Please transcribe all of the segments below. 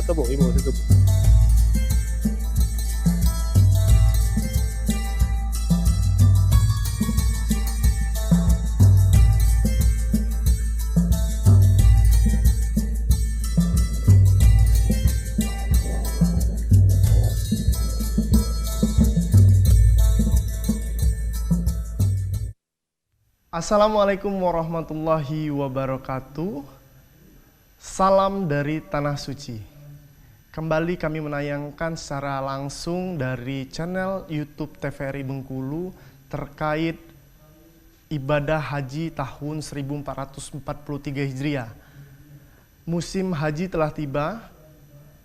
Tubuh, Ibu, tubuh. Assalamualaikum warahmatullahi wabarakatuh. Salam dari Tanah Suci. Kembali kami menayangkan secara langsung dari channel YouTube TVRI Bengkulu terkait ibadah haji tahun 1443 Hijriah. Musim haji telah tiba,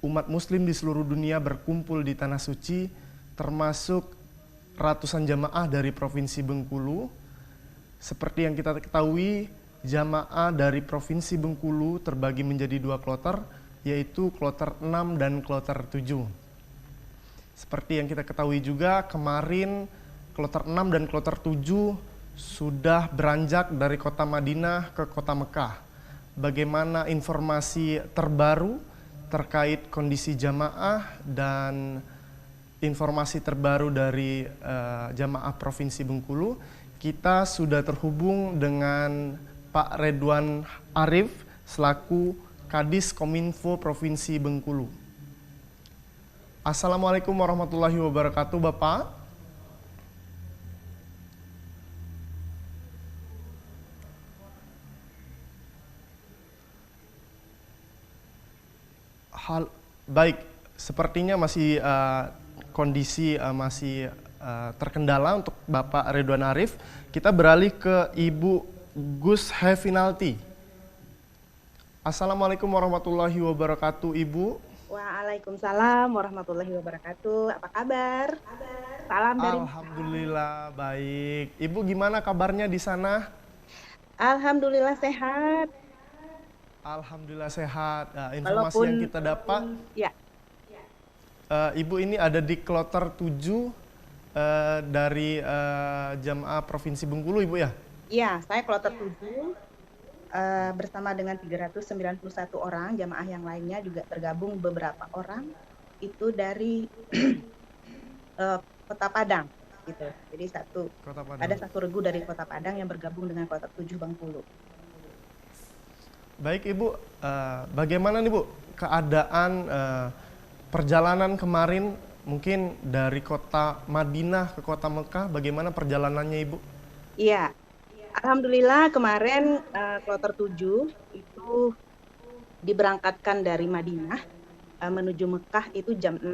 umat muslim di seluruh dunia berkumpul di Tanah Suci, termasuk ratusan jamaah dari Provinsi Bengkulu. Seperti yang kita ketahui, jamaah dari Provinsi Bengkulu terbagi menjadi dua kloter, yaitu kloter 6 dan kloter 7. Seperti yang kita ketahui juga, kemarin kloter 6 dan kloter 7 sudah beranjak dari kota Madinah ke kota Mekah. Bagaimana informasi terbaru terkait kondisi jamaah dan informasi terbaru dari jamaah Provinsi Bengkulu? Kita sudah terhubung dengan Pak Redwan Arif selaku Kadis Kominfo Provinsi Bengkulu. Assalamualaikum warahmatullahi wabarakatuh, Bapak. Baik, sepertinya masih kondisi masih terkendala untuk Bapak Redwan Arif. Kita beralih ke Ibu Gus Hefinalti. Assalamualaikum warahmatullahi wabarakatuh, Ibu. Waalaikumsalam warahmatullahi wabarakatuh. Apa kabar? Salam dari Alhamdulillah baik. Ibu gimana kabarnya di sana? Alhamdulillah sehat. Alhamdulillah sehat. Nah, informasi Walaupun yang kita dapat, ya, Ibu ini ada di kloter 7 dari jamaah Provinsi Bengkulu, Ibu ya? iya, saya kloter 7 bersama dengan 391 orang, jamaah yang lainnya juga tergabung beberapa orang itu dari Kota Padang gitu. Jadi ada satu regu dari Kota Padang yang bergabung dengan kloter 7 Bengkulu. Baik Ibu, bagaimana nih Bu keadaan perjalanan kemarin mungkin dari kota Madinah ke kota Mekah, bagaimana perjalanannya Ibu? Iya, alhamdulillah kemarin kloter 7 itu diberangkatkan dari Madinah menuju Mekah itu jam 6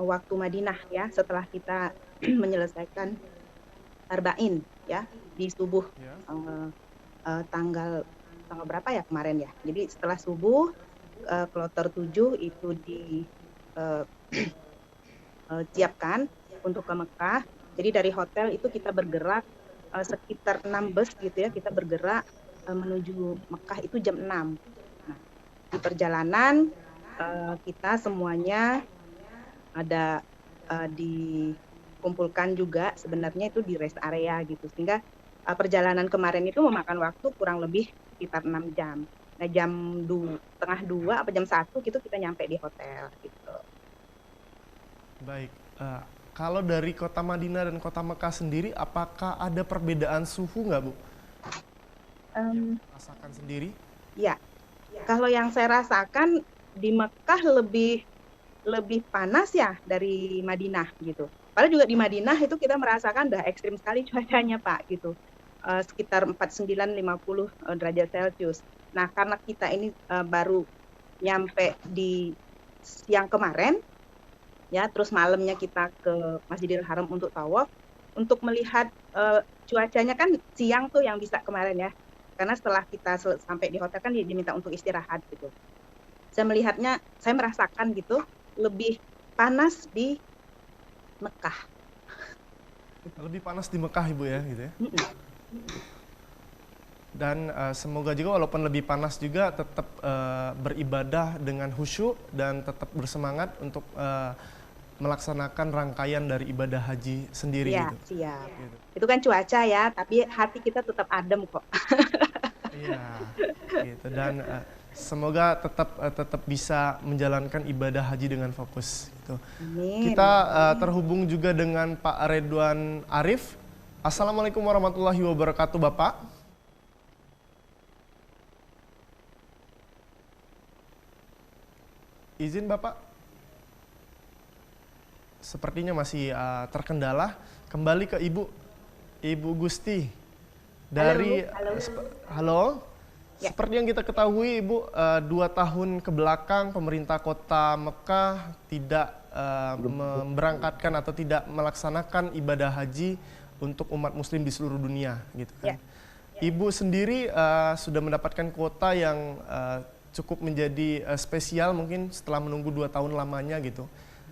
waktu Madinah ya, setelah kita menyelesaikan arba'in ya di subuh tanggal berapa ya kemarin ya. Jadi setelah subuh kloter 7 itu disiapkan untuk ke Mekah. Jadi dari hotel itu kita bergerak sekitar 6 bus gitu ya, kita bergerak menuju Mekah itu jam 6. Nah, di perjalanan kita semuanya ada dikumpulkan juga sebenarnya itu di rest area gitu, sehingga perjalanan kemarin itu memakan waktu kurang lebih sekitar 6 jam. Nah, tengah 2 apa jam 1 gitu kita nyampe di hotel gitu. Baik, kalau dari kota Madinah dan kota Mekah sendiri, apakah ada perbedaan suhu nggak Bu? Yang rasakan sendiri? Ya, kalau yang saya rasakan di Mekah lebih panas ya dari Madinah gitu. Padahal juga di Madinah itu kita merasakan udah ekstrim sekali cuacanya Pak gitu. Sekitar 49-50 derajat Celcius. Nah, karena kita ini baru nyampe di siang kemarin, ya, terus malamnya kita ke Masjidil Haram untuk tawaf, untuk melihat cuacanya kan siang tuh yang bisa kemarin ya, karena setelah kita sampai di hotel kan diminta untuk istirahat gitu. Saya merasakan gitu lebih panas di Mekah. Lebih panas di Mekah Ibu ya, gitu ya? Dan semoga juga walaupun lebih panas juga tetap beribadah dengan khusyuk dan tetap bersemangat untuk melaksanakan rangkaian dari ibadah haji sendiri Iya, gitu. siap. Gitu. Itu kan cuaca ya, tapi hati kita tetap adem kok. Iya, gitu. Dan Semoga tetap bisa menjalankan ibadah haji dengan fokus. Gitu. Amin. Kita terhubung juga dengan Pak Redwan Arif. Assalamualaikum warahmatullahi wabarakatuh, Bapak. Izin Bapak. Sepertinya masih terkendala. Kembali ke Ibu Gusti. Dari halo. Ya. Seperti yang kita ketahui, Ibu, 2 tahun ke belakang pemerintah Kota Mekah tidak memberangkatkan atau tidak melaksanakan ibadah haji untuk umat Muslim di seluruh dunia, gitu kan? Ya. Ibu sendiri sudah mendapatkan kuota yang cukup menjadi spesial mungkin setelah menunggu 2 tahun lamanya gitu.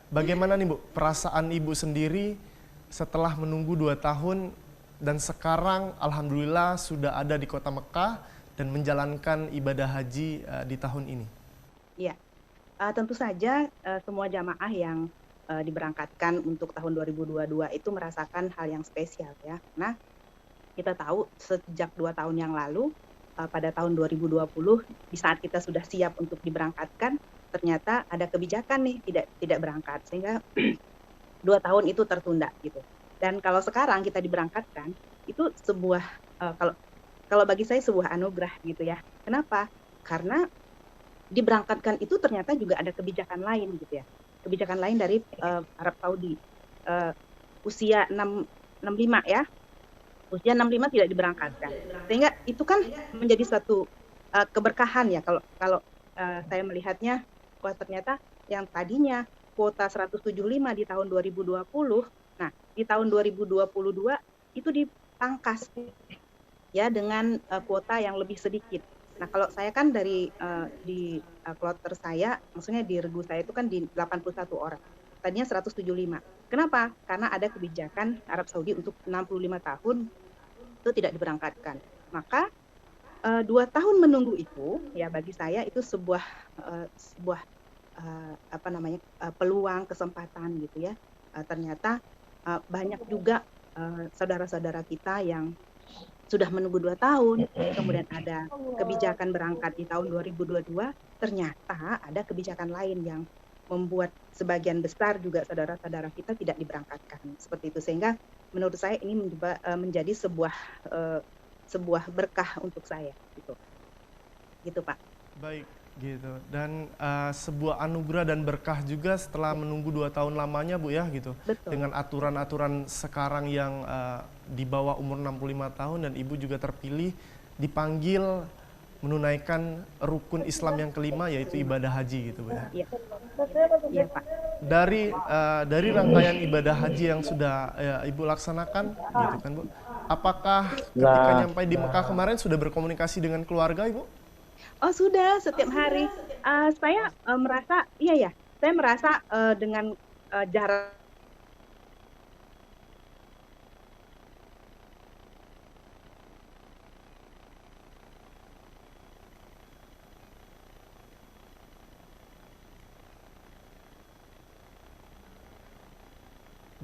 Bagaimana nih Bu, perasaan Ibu sendiri setelah menunggu 2 tahun dan sekarang alhamdulillah sudah ada di Kota Mekah dan menjalankan ibadah haji di tahun ini? Iya, tentu saja semua jamaah yang diberangkatkan untuk tahun 2022 itu merasakan hal yang spesial ya. Nah, kita tahu sejak 2 tahun yang lalu, pada tahun 2020 di saat kita sudah siap untuk diberangkatkan, ternyata ada kebijakan nih tidak berangkat sehingga 2 tahun itu tertunda gitu. Dan kalau sekarang kita diberangkatkan itu sebuah kalau bagi saya sebuah anugerah gitu ya. Kenapa? Karena diberangkatkan itu ternyata juga ada kebijakan lain gitu ya. Kebijakan lain dari Arab Saudi. Usia 65 ya. Usia 65 tidak diberangkatkan. Sehingga itu kan menjadi suatu keberkahan ya kalau saya melihatnya, wah ternyata yang tadinya kuota 175 di tahun 2020, nah di tahun 2022 itu dipangkas ya dengan kuota yang lebih sedikit. Nah kalau saya kan dari di kloter saya, maksudnya di regu saya itu kan di 81 orang. Tadinya 175. Kenapa? Karena ada kebijakan Arab Saudi untuk 65 tahun itu tidak diberangkatkan. Maka 2 tahun menunggu itu ya bagi saya itu sebuah peluang, kesempatan gitu ya. Ternyata banyak juga saudara-saudara kita yang sudah menunggu 2 tahun, kemudian ada kebijakan berangkat di tahun 2022, ternyata ada kebijakan lain yang membuat sebagian besar juga saudara-saudara kita tidak diberangkatkan seperti itu, sehingga menurut saya ini menjadi sebuah berkah untuk saya gitu Pak. Baik gitu, dan sebuah anugerah dan berkah juga setelah menunggu 2 tahun lamanya Bu ya gitu. Betul. Dengan aturan-aturan sekarang yang di bawah umur 65 tahun dan Ibu juga terpilih dipanggil menunaikan rukun Islam yang kelima yaitu ibadah haji gitu Bu ya. Iya. Iya Pak. Dari rangkaian ibadah haji yang sudah Ibu laksanakan gitu kan Bu, apakah ketika nyampe di Mekah kemarin sudah berkomunikasi dengan keluarga Ibu? Oh sudah, setiap hari. Saya merasa, saya merasa dengan jarak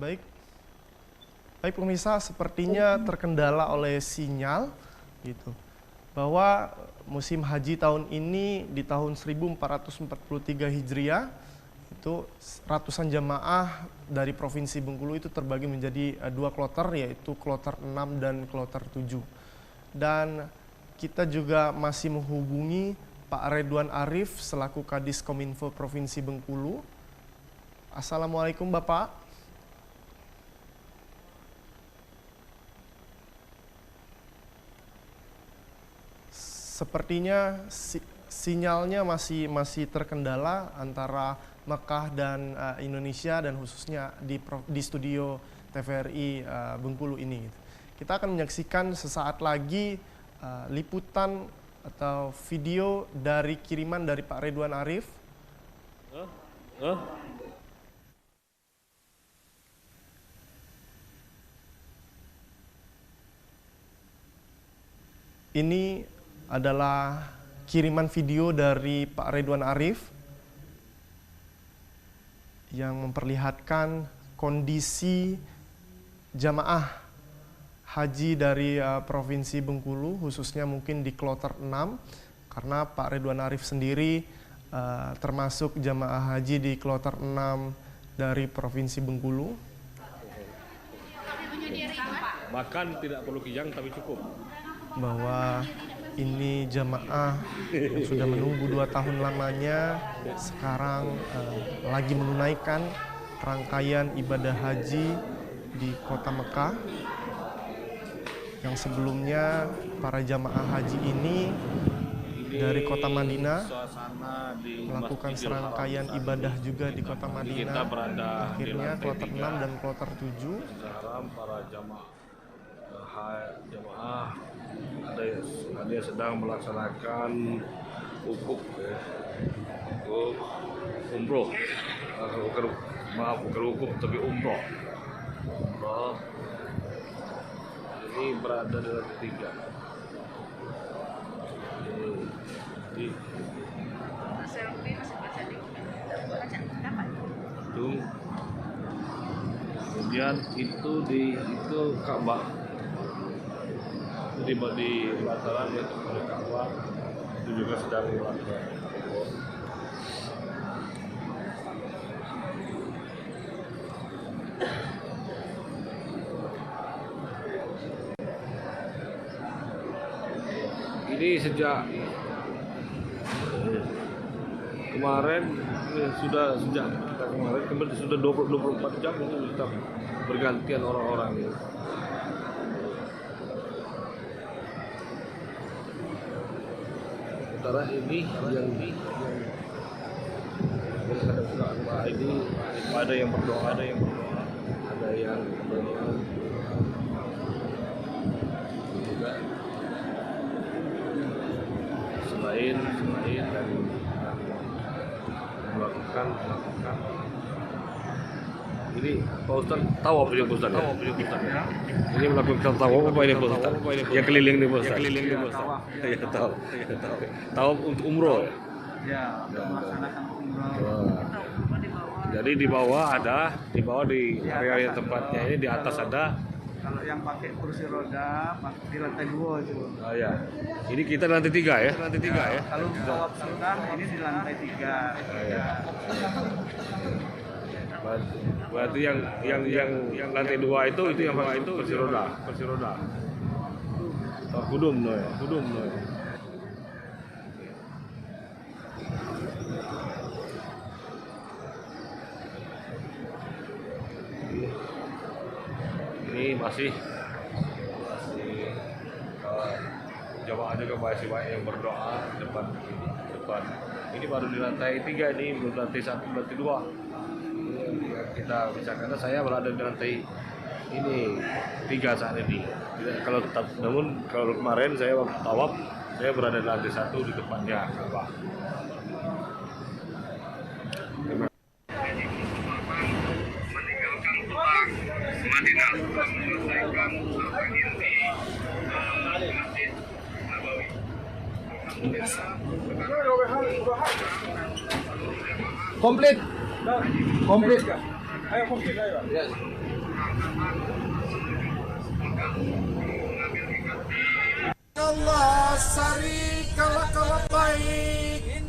Baik. Baik pemirsa, sepertinya terkendala oleh sinyal gitu. Bahwa musim haji tahun ini di tahun 1443 Hijriah itu ratusan jamaah dari Provinsi Bengkulu itu terbagi menjadi 2 kloter, yaitu kloter 6 dan kloter 7. Dan kita juga masih menghubungi Pak Redwan Arif selaku Kadis Kominfo Provinsi Bengkulu. Assalamualaikum Bapak. Sepertinya sinyalnya masih terkendala antara Mekah dan Indonesia dan khususnya di studio TVRI Bengkulu ini. Kita akan menyaksikan sesaat lagi liputan atau video dari kiriman dari Pak Redwan Arif. Ini adalah kiriman video dari Pak Redwan Arif yang memperlihatkan kondisi jamaah haji dari Provinsi Bengkulu, khususnya mungkin di kloter 6 karena Pak Ridwan Arif sendiri termasuk jamaah haji di kloter 6 dari Provinsi Bengkulu. Makan tidak perlu kijang tapi cukup. Bahwa ini jamaah yang sudah menunggu 2 tahun lamanya sekarang lagi menunaikan rangkaian ibadah haji di kota Mekah. Yang sebelumnya para jamaah haji ini dari kota Madinah melakukan serangkaian ibadah juga di kota Madinah. Akhirnya kloter 6 dan kloter 7. Para jamaah ada yang sedang melaksanakan wukuf umroh. Bukan wukuf tapi umroh. Ini berada di lantai 3. Itu kemudian itu Ka'bah di pelataran yaitu Ka'bah itu juga sedang melakukan. Ini sejak kemarin sudah 24 jam itu sudah bergantian orang-orang ini. Sementara ini yang ada yang berdoa, ada yang juga selain dari melakukan ini Pak Ustaz tahu apa yang Pak Ustaz? Ya? Ini melakukan tawaf apa ini Pak Ustaz? Yang keliling nih Pak Ustaz? Ya tahu. Tawaf untuk umroh ya? Ya, untuk melaksanakan umroh. Jadi di bawah di area tempatnya ini di atas ada. Kalau yang pakai kursi roda di lantai 2 itu. Oh ya. Ini kita lantai 3 ya? Kalau tawaf sunnah ini di lantai 3. Ya. Berarti yang lantai 2 itu yang kursi roda. Kudum no ya. Ini masih jamaah juga masih banyak yang berdoa depan. Ini baru di lantai 3, ini belum lantai 1, lantai 2. Kita bisa karena saya berada di lantai ini 3 saat ini. Namun kalau kemarin saya waktu tawaf saya berada di lantai 1 di depannya Ka'bah. Komplit. Ayo komplit ayo. Ya. Allah syarika lak labbaik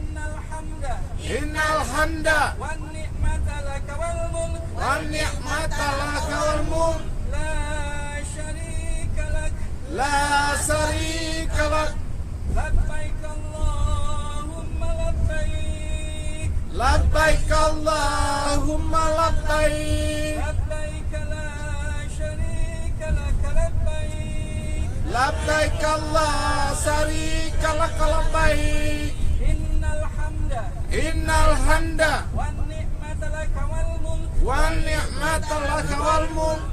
innal hamda wan ni'mata lak wal mulk la syarika lak labbaik Allahumma labbaik labbaik la syarika lak labbaik innal hamda wan ni'mata lak wal mulk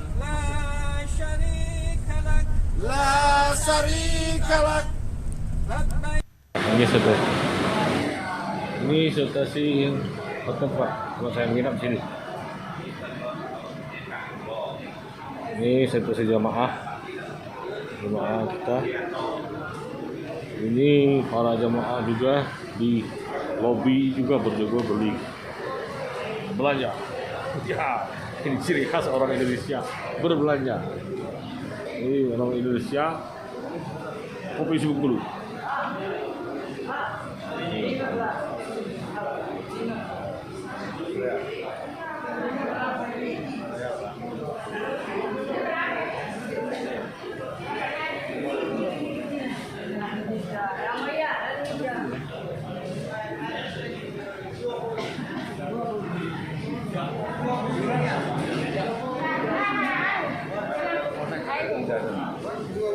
la syarika lak. Ini stasiun tempat kalau saya menginap sini. Ini stasiun jamaah kita. Ini para jamaah juga di lobi juga beli belanja. Ya, ini ciri khas orang Indonesia berbelanja. Ini orang Indonesia kopi Bengkulu.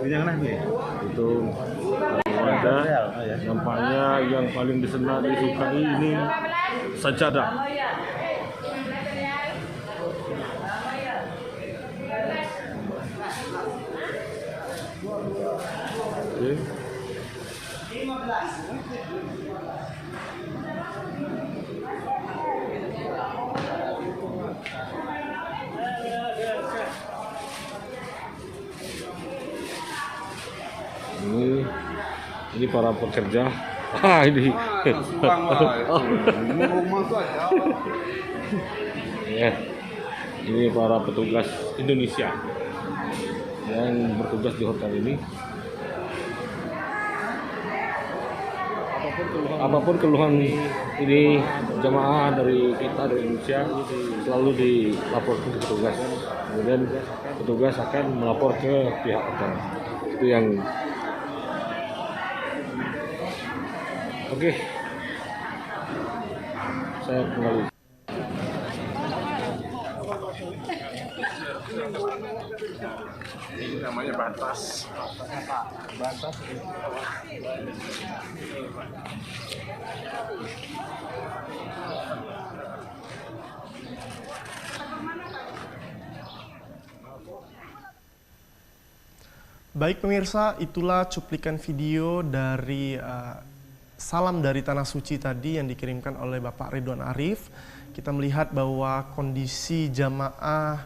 Itu ada nampaknya yang paling disukai ini sajadah. Oke. Ini para pekerja. Ini. Ya. Ini para petugas Indonesia yang bertugas di hotel ini. Apapun keluhan ini jamaah dari kita dari Indonesia selalu dilaporkan ke petugas. Kemudian petugas akan melapor ke pihak hotel. Itu yang oke. Saya kembali. Ini namanya batas. Batas. Baik pemirsa, itulah cuplikan video dari salam dari Tanah Suci tadi yang dikirimkan oleh Bapak Ridwan Arif. Kita melihat bahwa kondisi jamaah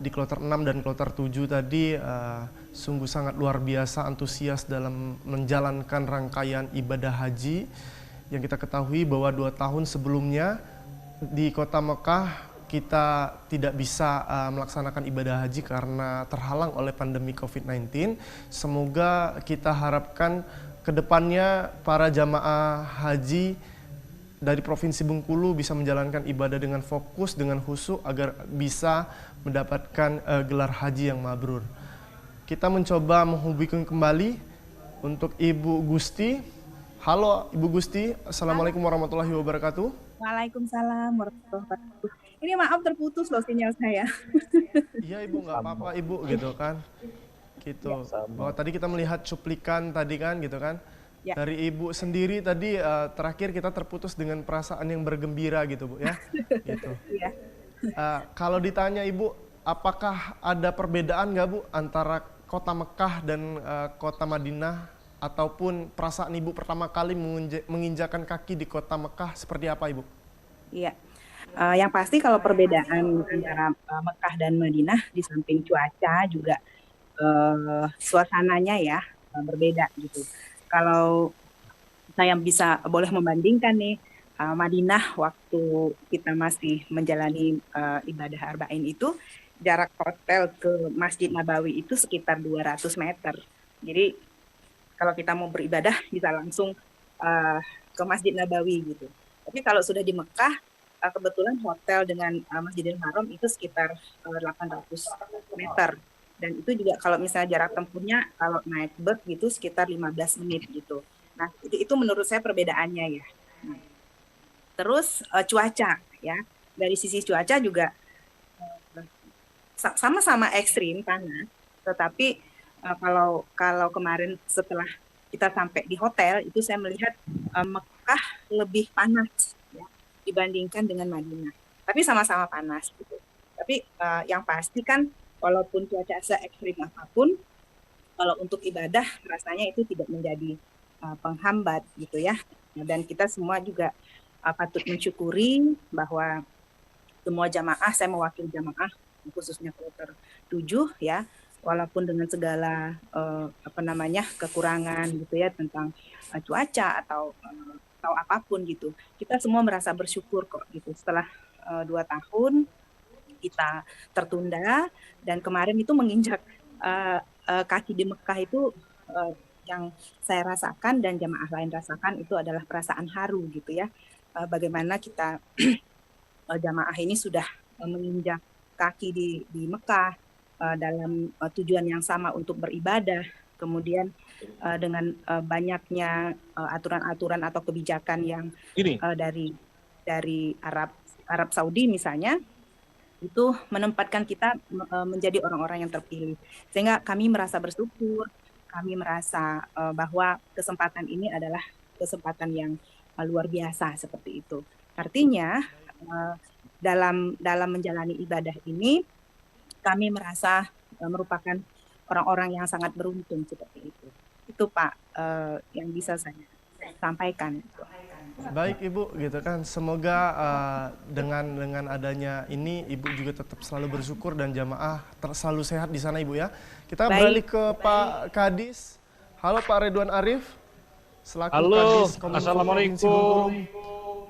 di kloter 6 dan kloter 7 tadi sungguh sangat luar biasa antusias dalam menjalankan rangkaian ibadah haji. Yang kita ketahui bahwa 2 tahun sebelumnya di kota Mekah kita tidak bisa melaksanakan ibadah haji karena terhalang oleh pandemi COVID-19. Semoga kita harapkan ke depannya para jamaah haji dari Provinsi Bengkulu bisa menjalankan ibadah dengan fokus, dengan khusyuk agar bisa mendapatkan gelar haji yang mabrur. Kita mencoba menghubungkan kembali untuk Ibu Gusti. Halo Ibu Gusti, Assalamualaikum warahmatullahi wabarakatuh. Waalaikumsalam warahmatullahi wabarakatuh. Ini maaf terputus loh sinyal saya. Iya Ibu, nggak apa-apa Ibu gitu kan. Gitu. Bahwa tadi kita melihat cuplikan tadi kan gitu kan. Ya. Dari Ibu sendiri tadi terakhir kita terputus dengan perasaan yang bergembira gitu Bu ya. Gitu. Iya. Kalau ditanya Ibu, apakah ada perbedaan nggak Bu antara kota Mekah dan kota Madinah, ataupun perasaan Ibu pertama kali menginjakan kaki di kota Mekah seperti apa Ibu? Iya. Yang pasti kalau perbedaan antara Mekah dan Madinah di samping cuaca juga suasananya ya berbeda gitu. Kalau saya boleh membandingkan nih, Madinah waktu kita masih menjalani ibadah arba'in itu, jarak hotel ke Masjid Nabawi itu sekitar 200 meter. Jadi kalau kita mau beribadah bisa langsung ke Masjid Nabawi gitu. Tapi kalau sudah di Mekah, kebetulan hotel dengan Masjidil Haram itu sekitar 800 meter. Dan itu juga kalau misalnya jarak tempuhnya kalau naik bus gitu sekitar 15 menit gitu. Nah itu menurut saya perbedaannya ya. Nah, terus cuaca ya, dari sisi cuaca juga sama-sama ekstrim panas. Tetapi kalau kemarin setelah kita sampai di hotel itu saya melihat Mekah lebih panas ya, dibandingkan dengan Madinah. Tapi sama-sama panas gitu. Tapi yang pasti kan walaupun cuaca se-ekstrim apapun, kalau untuk ibadah rasanya itu tidak menjadi penghambat gitu ya. Dan kita semua juga patut mensyukuri bahwa semua jamaah, saya mewakili jamaah khususnya kloter 7 ya, walaupun dengan segala kekurangan gitu ya tentang cuaca atau apapun gitu, kita semua merasa bersyukur kok gitu setelah 2 tahun kita tertunda, dan kemarin itu menginjak kaki di Mekah itu yang saya rasakan dan jamaah lain rasakan itu adalah perasaan haru gitu ya. Bagaimana kita jamaah ini sudah menginjak kaki di Mekah dalam tujuan yang sama untuk beribadah, kemudian dengan banyaknya aturan-aturan atau kebijakan yang dari Arab Saudi misalnya, itu menempatkan kita menjadi orang-orang yang terpilih. Sehingga kami merasa bersyukur, kami merasa bahwa kesempatan ini adalah kesempatan yang luar biasa seperti itu. Artinya dalam menjalani ibadah ini kami merasa merupakan orang-orang yang sangat beruntung seperti itu. Itu Pak yang bisa saya sampaikan. Baik Ibu, gitu kan. Semoga dengan adanya ini Ibu juga tetap selalu bersyukur dan jamaah selalu sehat di sana Ibu ya. Kita beralih ke Pak Kadis. Halo Pak Ridwan Arif. Selaku Kadis Kominfo Provinsi Bengkulu.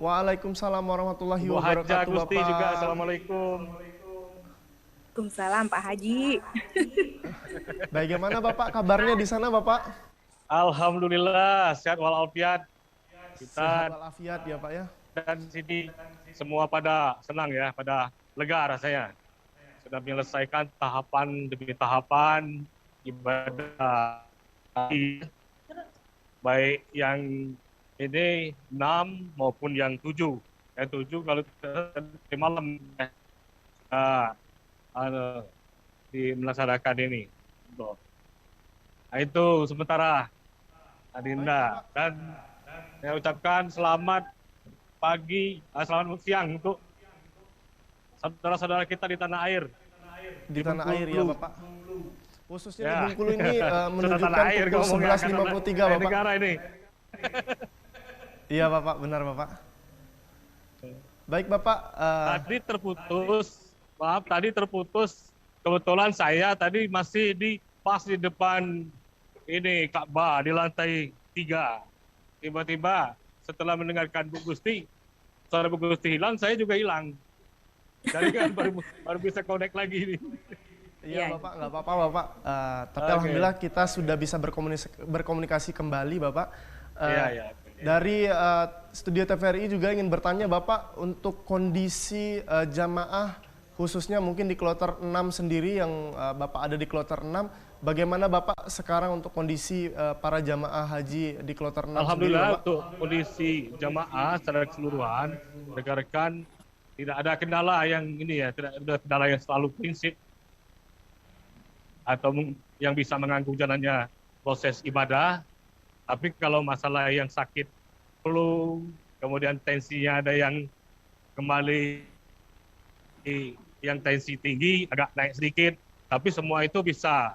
Waalaikumsalam warahmatullahi wabarakatuh Gusti Bapak. juga, assalamualaikum. Waalaikumsalam Pak Haji. Bagaimana Bapak kabarnya di sana Bapak? Alhamdulillah sehat walafiat. Sehat Kita walafiat ya Pak ya. dan sini semua pada senang ya, pada lega rasanya. Sudah menyelesaikan tahapan demi tahapan ibadah. Baik yang ini 6 maupun yang 7. Yang 7 kalau di malam melaksanakan ini. Nah, itu sementara Adinda, dan saya ucapkan selamat pagi, selamat siang untuk saudara-saudara kita di tanah air. Di tanah air ya Bapak. Khususnya Ya. di Bengkulu ini menunjukkan Tanah air pukul ngomongnya, 11.53 karena Bapak. negara ini. Iya Bapak, benar Bapak. Baik Bapak, Tadi terputus. Kebetulan saya tadi masih pas di depan ini Ka'bah di lantai 3. Tiba-tiba setelah mendengarkan Bu Gusti, suara Bu Gusti hilang, saya juga hilang. Jadi kan baru bisa connect lagi nih. iya Bapak, nggak apa-apa Bapak. Tapi Oke. alhamdulillah kita sudah bisa berkomunikasi kembali Bapak. Iya. Dari studio TVRI juga ingin bertanya Bapak untuk kondisi jamaah khususnya mungkin di kloter 6 sendiri yang Bapak ada di kloter 6, bagaimana Bapak sekarang untuk kondisi para jamaah haji di kloter 6 Alhamdulillah sendiri Bapak? untuk kondisi jamaah secara keseluruhan, rekan-rekan tidak ada kendala yang ini ya, tidak ada kendala yang selalu prinsip atau yang bisa mengganggu jalannya proses ibadah. Tapi kalau masalah yang sakit flu, kemudian tensinya ada yang kembali yang tensi tinggi, agak naik sedikit, tapi semua itu bisa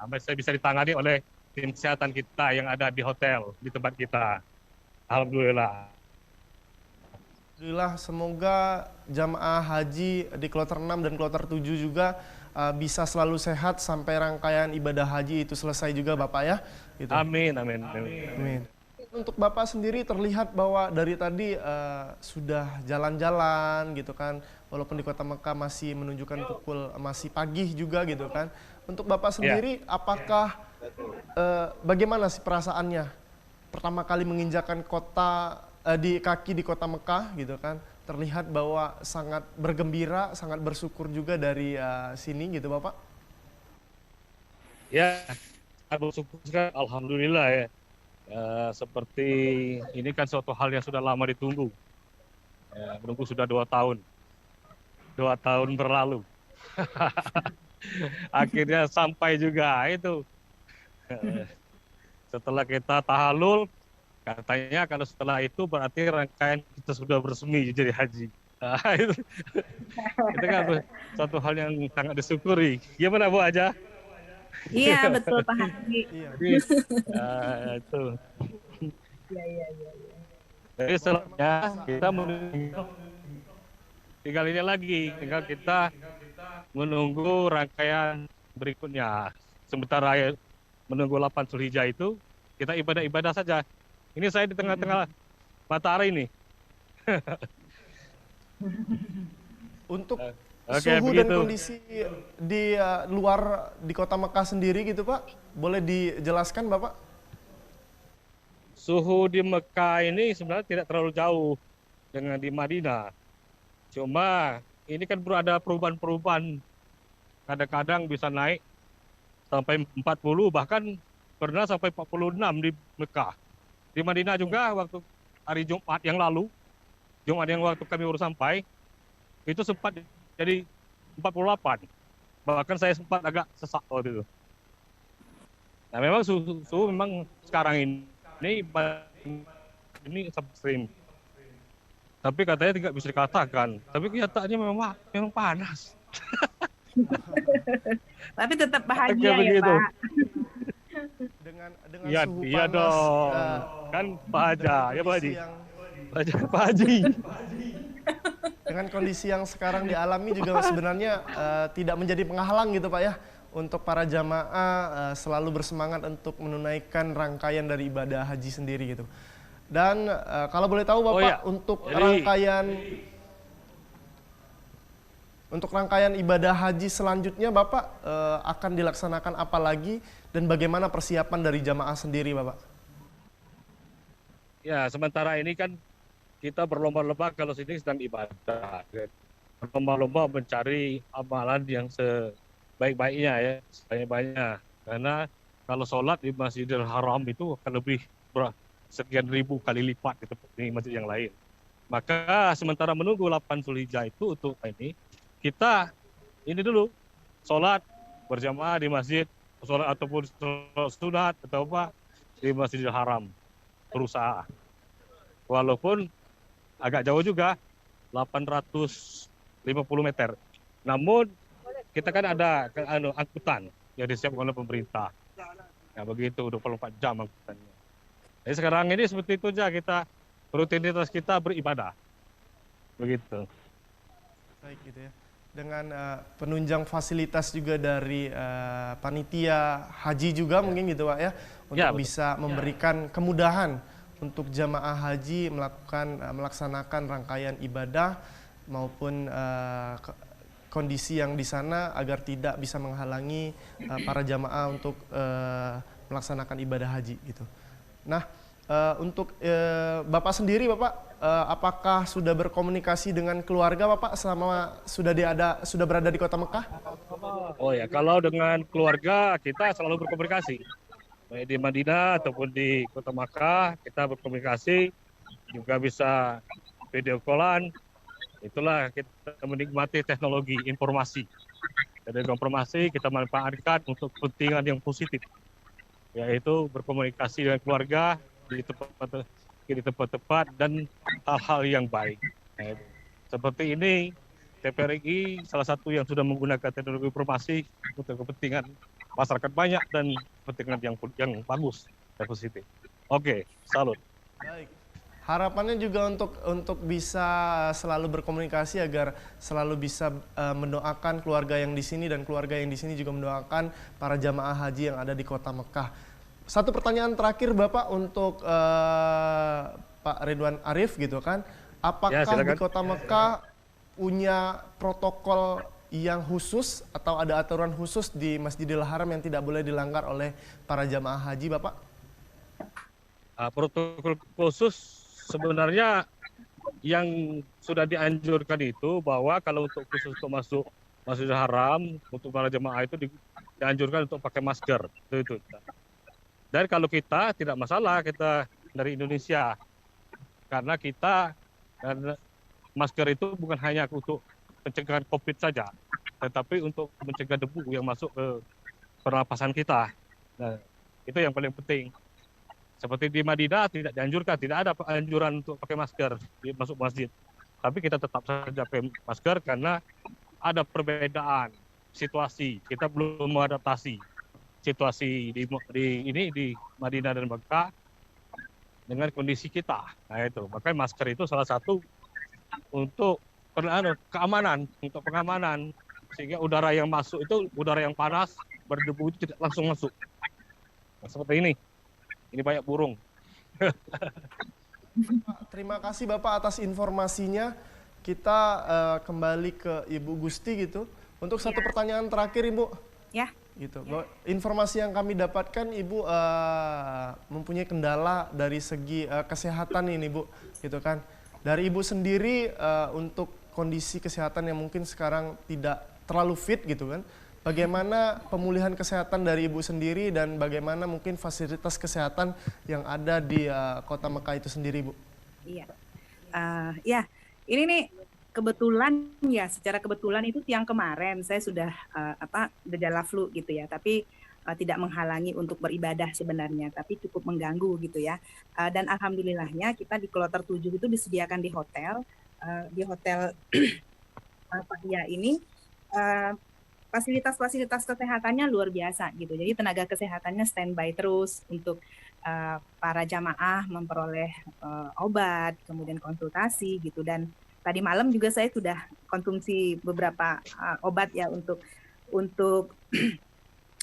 ditangani oleh tim kesehatan kita yang ada di hotel, di tempat kita. Alhamdulillah. Alhamdulillah, semoga jamaah haji di kloter 6 dan kloter 7 juga bisa selalu sehat sampai rangkaian ibadah haji itu selesai juga Bapak ya. Gitu. Amin. Amin. Untuk Bapak sendiri terlihat bahwa dari tadi sudah jalan-jalan gitu kan, walaupun di Kota Mekah masih menunjukkan masih pagi juga gitu kan. Untuk Bapak sendiri, apakah bagaimana sih perasaannya pertama kali menginjakan kaki di Kota Mekah gitu kan? Terlihat bahwa sangat bergembira, sangat bersyukur juga dari sini gitu Bapak. Ya, bersyukur sekali. Alhamdulillah ya. Seperti ini kan suatu hal yang sudah lama ditunggu. Menunggu sudah 2 tahun. 2 tahun berlalu. Akhirnya sampai juga itu. Setelah kita tahallul, katanya kalau setelah itu berarti rangkaian kita sudah bersemi jadi haji. Itu kan suatu hal yang sangat disyukuri. Gimana Bu Aja? Iya betul Pak Haji. Iya. Itu. Iya. Jadi selanjutnya kita tinggal ini lagi, tinggal kita menunggu rangkaian berikutnya. Sementara menunggu 8 Zulhijjah itu, kita ibadah-ibadah saja. Ini saya di tengah-tengah matahari nih. Untuk Oke, suhu dan begitu. kondisi di luar di Kota Mekah sendiri gitu Pak, boleh dijelaskan Bapak? Suhu di Mekah ini sebenarnya tidak terlalu jauh dengan di Madinah. Cuma ini kan ada perubahan-perubahan. Kadang-kadang bisa naik sampai 40, bahkan pernah sampai 46 di Mekah. Di Madinah juga waktu hari Jumat yang lalu, waktu kami baru sampai, itu sempat jadi 48. Bahkan saya sempat agak sesak waktu itu. Nah, memang suhu memang sekarang ini ekstrim. Tapi katanya tidak bisa dikatakan. Tapi kenyataannya memang panas. Tapi tetap Kayak bahagia ya begitu. Pak. Dengan Iya, suhu iya panas, dong. Kan Pak Haja, ya Pak Haji. Pak Haji. Dengan kondisi yang sekarang dialami juga sebenarnya tidak menjadi penghalang gitu Pak ya, untuk para jamaah selalu bersemangat untuk menunaikan rangkaian dari ibadah haji sendiri gitu. Dan kalau boleh tahu Bapak, iya. untuk Jadi- rangkaian ibadah haji selanjutnya Bapak akan dilaksanakan apa lagi dan bagaimana persiapan dari jamaah sendiri Bapak? Ya, sementara ini kan kita berlomba-lomba kalau sini sedang ibadah. Berlomba-lomba mencari amalan yang sebaik-baiknya ya, sebanyak-banyaknya. Karena kalau sholat di Masjidil Haram itu akan lebih sekian ribu kali lipat di masjid yang lain. Maka sementara menunggu 8 Zulhijjah itu untuk kita ini dulu sholat berjamaah di masjid, sholat ataupun sholat sunat atau apa di Masjidil Haram berusaha. Walaupun agak jauh juga, 850 meter. Namun kita kan ada angkutan yang disiapkan oleh pemerintah. Ya begitu, 24 jam angkutannya. Jadi sekarang ini seperti itu aja, kita rutinitas kita beribadah. Begitu. Baik gitu ya. Dengan penunjang fasilitas juga dari panitia haji juga mungkin gitu Pak ya, untuk Ya, betul. bisa memberikan kemudahan untuk jamaah haji melaksanakan rangkaian ibadah maupun kondisi yang di sana agar tidak bisa menghalangi para jamaah untuk melaksanakan ibadah haji gitu. Nah, untuk Bapak sendiri Bapak, apakah sudah berkomunikasi dengan keluarga Bapak selama sudah berada di Kota Mekah? Oh ya, kalau dengan keluarga kita selalu berkomunikasi. Baik di Madinah ataupun di Kota Makkah, kita berkomunikasi, juga bisa video callan. Itulah kita menikmati teknologi informasi. Dari informasi kita manfaatkan untuk kepentingan yang positif, yaitu berkomunikasi dengan keluarga di tempat-tempat dan hal-hal yang baik. Nah, seperti ini, TPRI salah satu yang sudah menggunakan teknologi informasi untuk kepentingan masyarakat banyak dan kepentingan yang bagus dan positif. Oke, salut. Baik. Harapannya juga untuk bisa selalu berkomunikasi agar selalu bisa mendoakan keluarga yang di sini dan keluarga yang di sini juga mendoakan para jamaah haji yang ada di Kota Mekah. Satu pertanyaan terakhir Bapak untuk Pak Ridwan Arif gitu kan. Apakah silakan. di Kota Mekah punya protokol yang khusus atau ada aturan khusus di Masjidil Haram yang tidak boleh dilanggar oleh para jamaah haji Bapak? Protokol khusus sebenarnya yang sudah dianjurkan itu bahwa kalau untuk khusus untuk masuk Masjidil Haram untuk para jemaah itu dianjurkan untuk pakai masker. Itu. Dan kalau kita tidak masalah, kita dari Indonesia karena masker itu bukan hanya untuk pencegahan COVID saja, tetapi untuk mencegah debu yang masuk ke pernapasan kita. Nah, itu yang paling penting. Seperti di Madinah tidak dianjurkan, tidak ada anjuran untuk pakai masker di masuk masjid. Tapi kita tetap saja pakai masker karena ada perbedaan situasi. Kita belum mengadaptasi situasi di Madinah dan Mekah dengan kondisi kita. Nah itu, makanya masker itu salah satu untuk keamanan, untuk pengamanan sehingga udara yang masuk itu udara yang panas berdebu itu tidak langsung masuk. Nah, seperti ini. Ini banyak burung. Terima kasih Bapak atas informasinya. Kita kembali ke Ibu Gusti gitu. Untuk satu pertanyaan terakhir Ibu. Ya. Gitu. Informasi yang kami dapatkan Ibu mempunyai kendala dari segi kesehatan ini Bu, gitu kan. Dari Ibu sendiri untuk kondisi kesehatan yang mungkin sekarang tidak terlalu fit gitu kan. Bagaimana pemulihan kesehatan dari Ibu sendiri dan bagaimana mungkin fasilitas kesehatan yang ada di Kota Mekah itu sendiri, Bu? Iya. Ya, ini nih kebetulan ya, secara kebetulan itu yang kemarin saya sudah gejala flu gitu ya. Tapi tidak menghalangi untuk beribadah sebenarnya, tapi cukup mengganggu gitu ya. Dan alhamdulillahnya kita di kloter 7 itu disediakan di hotel, Al-Fahiyah ini fasilitas-fasilitas kesehatannya luar biasa gitu. Jadi tenaga kesehatannya standby terus untuk para jamaah memperoleh obat, kemudian konsultasi gitu. Dan tadi malam juga saya sudah konsumsi beberapa obat ya untuk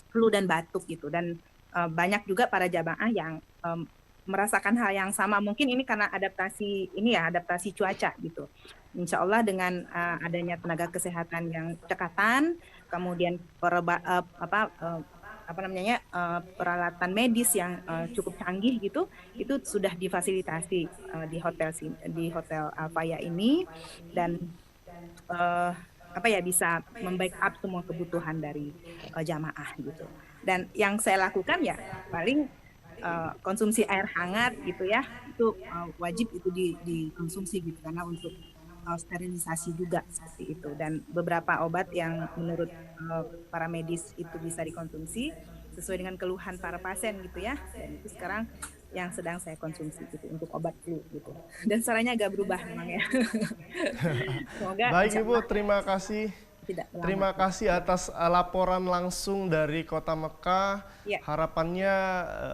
flu dan batuk gitu. Dan banyak juga para jamaah yang merasakan hal yang sama. Mungkin ini karena adaptasi cuaca gitu. Insya Allah dengan adanya tenaga kesehatan yang dekatan, kemudian peralatan medis yang cukup canggih gitu, itu sudah difasilitasi di hotel Al-Fahiyah ini, dan bisa membackup semua kebutuhan dari jamaah gitu. Dan yang saya lakukan ya paling konsumsi air hangat gitu ya, itu wajib itu dikonsumsi gitu, karena untuk sterilisasi juga seperti itu. Dan beberapa obat yang menurut para medis itu bisa dikonsumsi sesuai dengan keluhan para pasien gitu ya. Dan itu sekarang yang sedang saya konsumsi gitu untuk obat flu gitu. Dan caranya agak berubah memang ya. Semoga baik Ibu, terima kasih. Terima kasih atas laporan langsung dari Kota Mekah. Ya. Harapannya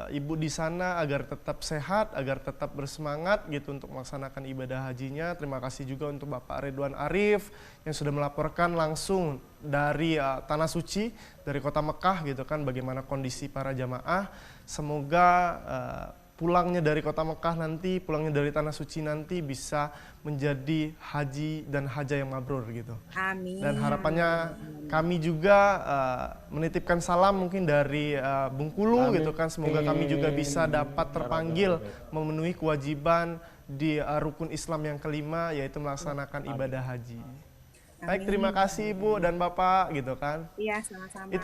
Ibu di sana agar tetap sehat, agar tetap bersemangat gitu untuk melaksanakan ibadah hajinya. Terima kasih juga untuk Bapak Ridwan Arif yang sudah melaporkan langsung dari Tanah Suci, dari Kota Mekah gitu kan, bagaimana kondisi para jamaah. Semoga pulangnya dari Kota Mekah nanti, pulangnya dari Tanah Suci nanti bisa menjadi haji dan haja yang mabrur gitu. Amin. Dan harapannya kami juga menitipkan salam mungkin dari Bengkulu gitu kan. Semoga kami juga bisa dapat terpanggil memenuhi kewajiban di rukun Islam yang kelima, yaitu melaksanakan ibadah haji. Baik, terima kasih Ibu dan Bapak gitu kan. Iya, sama-sama.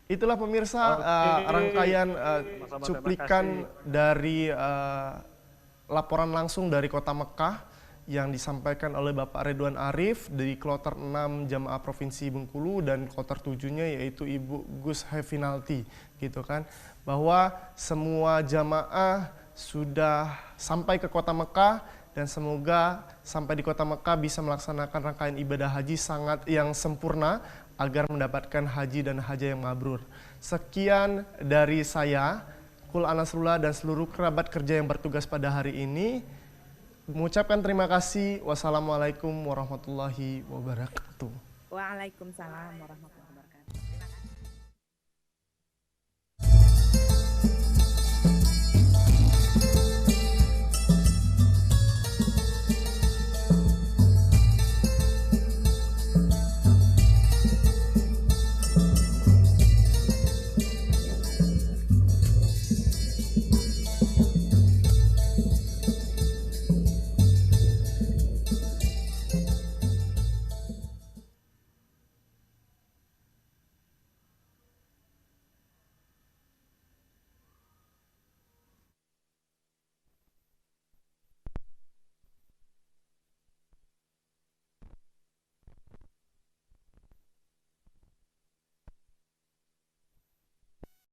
Itulah pemirsa rangkaian cuplikan dari laporan langsung dari Kota Mekah yang disampaikan oleh Bapak Ridwan Arif di kloter 6 Jamaah Provinsi Bengkulu, dan kloter 7-nya yaitu Ibu Gus Hefinalti gitu kan, bahwa semua jamaah sudah sampai ke Kota Mekah, dan semoga sampai di Kota Mekah bisa melaksanakan rangkaian ibadah haji sangat yang sempurna agar mendapatkan haji dan haja yang mabrur. Sekian dari saya, Kul Anasrullah, dan seluruh kerabat kerja yang bertugas pada hari ini. Mengucapkan terima kasih. Wassalamualaikum warahmatullahi wabarakatuh. Waalaikumsalam warahmatullahi wabarakatuh.